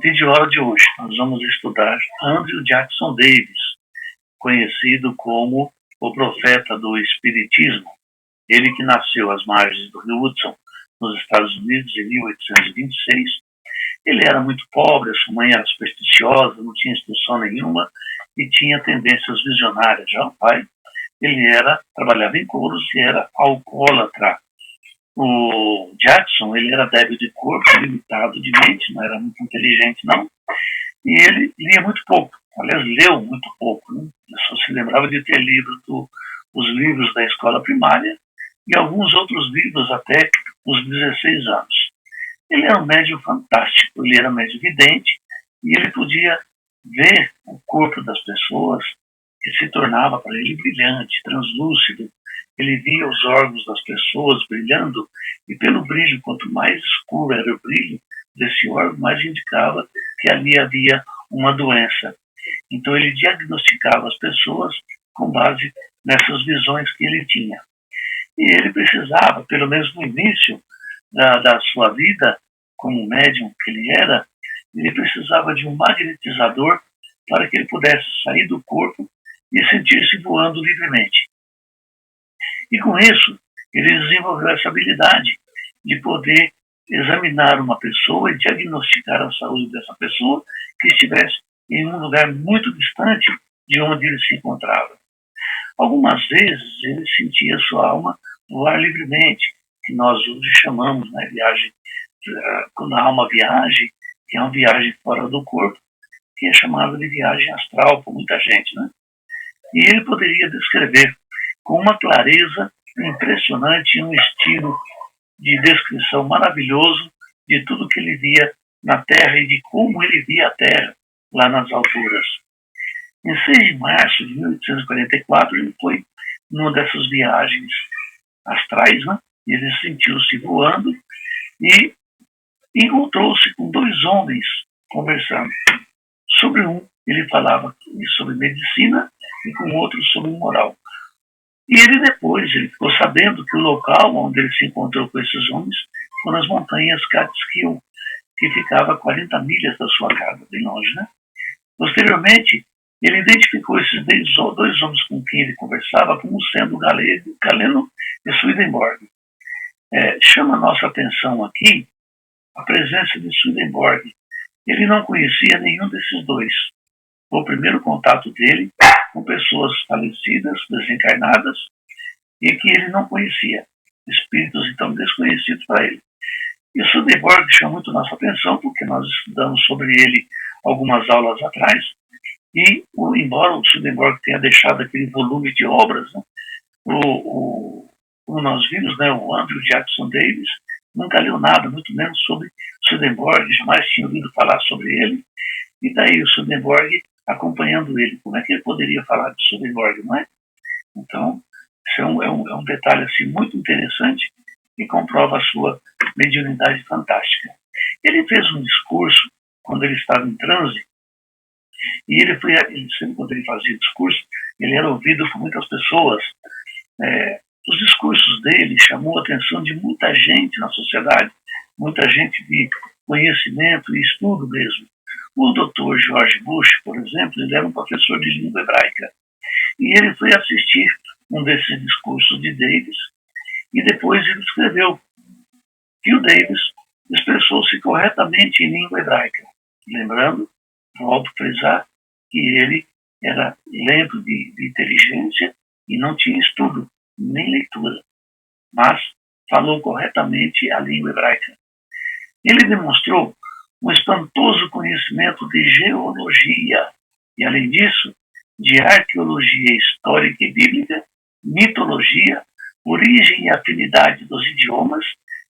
Vídeo aula de hoje, nós vamos estudar Andrew Jackson Davis, conhecido como o profeta do Espiritismo. Ele que nasceu às margens do rio Hudson, nos Estados Unidos, em 1826. Ele era muito pobre, a sua mãe era supersticiosa, não tinha instrução nenhuma e tinha tendências visionárias. Já o pai, ele trabalhava em couros e era alcoólatra. O Jackson, ele era débil de corpo, limitado de mente, não era muito inteligente, não. E ele lia muito pouco, aliás, leu muito pouco. Né? Ele só se lembrava de ter lido os livros da escola primária e alguns outros livros até os 16 anos. Ele era um médium fantástico, ele era médium vidente e ele podia ver o corpo das pessoas que se tornava para ele brilhante, translúcido. Ele via os órgãos das pessoas brilhando e pelo brilho, quanto mais escuro era o brilho desse órgão, mais indicava que ali havia uma doença. Então ele diagnosticava as pessoas com base nessas visões que ele tinha. E ele precisava, pelo menos no início da sua vida, como médium que ele precisava de um magnetizador para que ele pudesse sair do corpo e sentir-se voando livremente. E com isso, ele desenvolveu essa habilidade de poder examinar uma pessoa e diagnosticar a saúde dessa pessoa que estivesse em um lugar muito distante de onde ele se encontrava. Algumas vezes ele sentia sua alma voar livremente, que nós hoje chamamos, né, viagem, quando a alma viaja, que é uma viagem fora do corpo, que é chamada de viagem astral por muita gente, né? E ele poderia descrever com uma clareza impressionante e um estilo de descrição maravilhoso de tudo que ele via na Terra e de como ele via a Terra lá nas alturas. Em 6 de março de 1844, ele foi numa dessas viagens astrais, né? Ele sentiu-se voando e encontrou-se com 2 homens conversando. Sobre um, ele falava sobre medicina e com outro sobre moral. E ele ficou sabendo que o local onde ele se encontrou com esses homens foram as montanhas Catskill, que ficava a 40 milhas da sua casa, bem longe, né? Posteriormente, ele identificou esses 2 homens com quem ele conversava como sendo Galeno e Swedenborg. Chama a nossa atenção aqui a presença de Swedenborg. Ele não conhecia nenhum desses 2. Foi o primeiro contato dele com pessoas falecidas, desencarnadas, e que ele não conhecia. Espíritos, então, desconhecidos para ele. E o Swedenborg chama muito nossa atenção, porque nós estudamos sobre ele algumas aulas atrás, e, embora o Swedenborg tenha deixado aquele volume de obras, né, como nós vimos, né, o Andrew Jackson Davis nunca leu nada, muito menos sobre Swedenborg, jamais tinha ouvido falar sobre ele, e daí o Swedenborg acompanhando ele. Como é que ele poderia falar de Swedenborg, não é? Então, isso é um detalhe assim, muito interessante e comprova a sua mediunidade fantástica. Ele fez um discurso quando ele estava em transe e sempre quando ele fazia discurso, ele era ouvido por muitas pessoas. Os discursos dele chamou a atenção de muita gente na sociedade, muita gente de conhecimento e estudo mesmo. O Dr. George Bush, por exemplo, ele era um professor de língua hebraica. E ele foi assistir um desses discursos de Davis e depois ele escreveu que o Davis expressou-se corretamente em língua hebraica. Lembrando, volto a frisar, que ele era lento de inteligência e não tinha estudo, nem leitura, mas falou corretamente a língua hebraica. Ele demonstrou um espantoso conhecimento de geologia e, além disso, de arqueologia histórica e bíblica, mitologia, origem e afinidade dos idiomas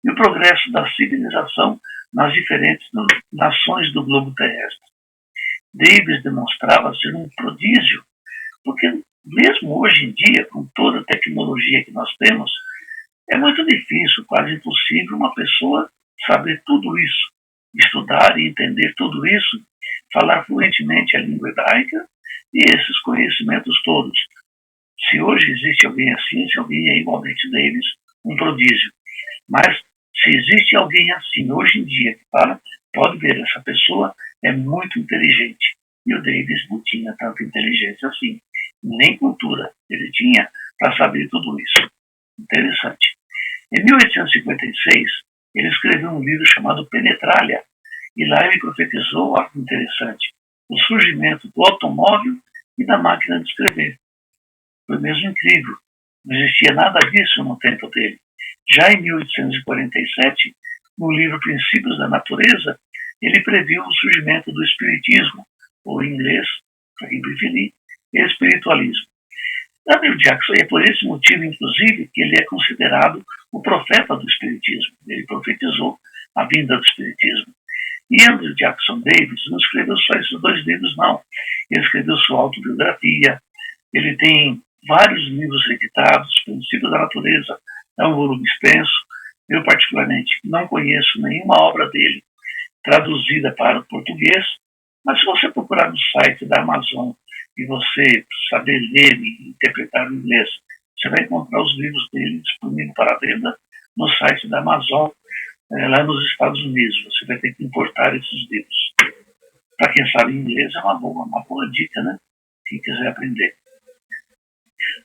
e o progresso da civilização nas diferentes nações do globo terrestre. Davis demonstrava ser um prodígio, porque mesmo hoje em dia, com toda a tecnologia que nós temos, é muito difícil, quase impossível, uma pessoa saber tudo isso, estudar e entender tudo isso, falar fluentemente a língua hebraica e esses conhecimentos todos. Se hoje existe alguém assim, esse alguém é igualmente Davis, um prodígio. Mas se existe alguém assim hoje em dia que fala, pode ver, essa pessoa é muito inteligente. E o Davis não tinha tanta inteligência assim, nem cultura ele tinha para saber tudo isso. Interessante. Em 1856, ele escreveu um livro chamado Penetralha, e lá ele profetizou algo interessante: o surgimento do automóvel e da máquina de escrever. Foi mesmo incrível. Não existia nada disso no tempo dele. Já em 1847, no livro Princípios da Natureza, ele previu o surgimento do espiritismo, ou em inglês, para quem preferir, espiritualismo. W. Jackson é por esse motivo, inclusive, que ele é considerado o profeta do espiritismo. Ele profetizou a vinda do espiritismo. E Andrew Jackson Davis não escreveu só esses 2 livros, não. Ele escreveu sua autobiografia, ele tem vários livros editados, Princípios da Natureza, é um volume extenso. Eu, particularmente, não conheço nenhuma obra dele traduzida para o português, mas se você procurar no site da Amazon e você saber ler e interpretar o inglês, você vai encontrar os livros dele disponíveis para venda no site da Amazon, lá nos Estados Unidos. Você vai ter que importar esses livros. Para quem sabe inglês, é uma boa dica, né? Quem quiser aprender.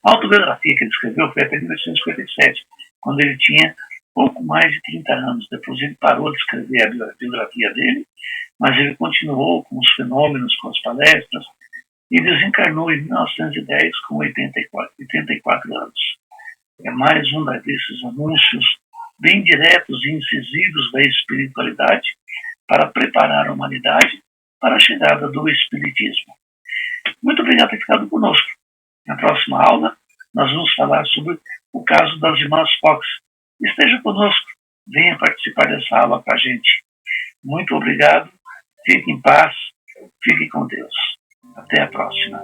A autobiografia que ele escreveu foi até 1957, quando ele tinha pouco mais de 30 anos. Depois ele parou de escrever a biografia dele, mas ele continuou com os fenômenos, com as palestras, e desencarnou em 1910 com 84 anos. É mais um desses anúncios bem diretos e incisivos da espiritualidade para preparar a humanidade para a chegada do espiritismo. Muito obrigado por ter ficado conosco. Na próxima aula, nós vamos falar sobre o caso das irmãs Fox. Esteja conosco, venha participar dessa aula com a gente. Muito obrigado, fique em paz, fique com Deus. Até a próxima.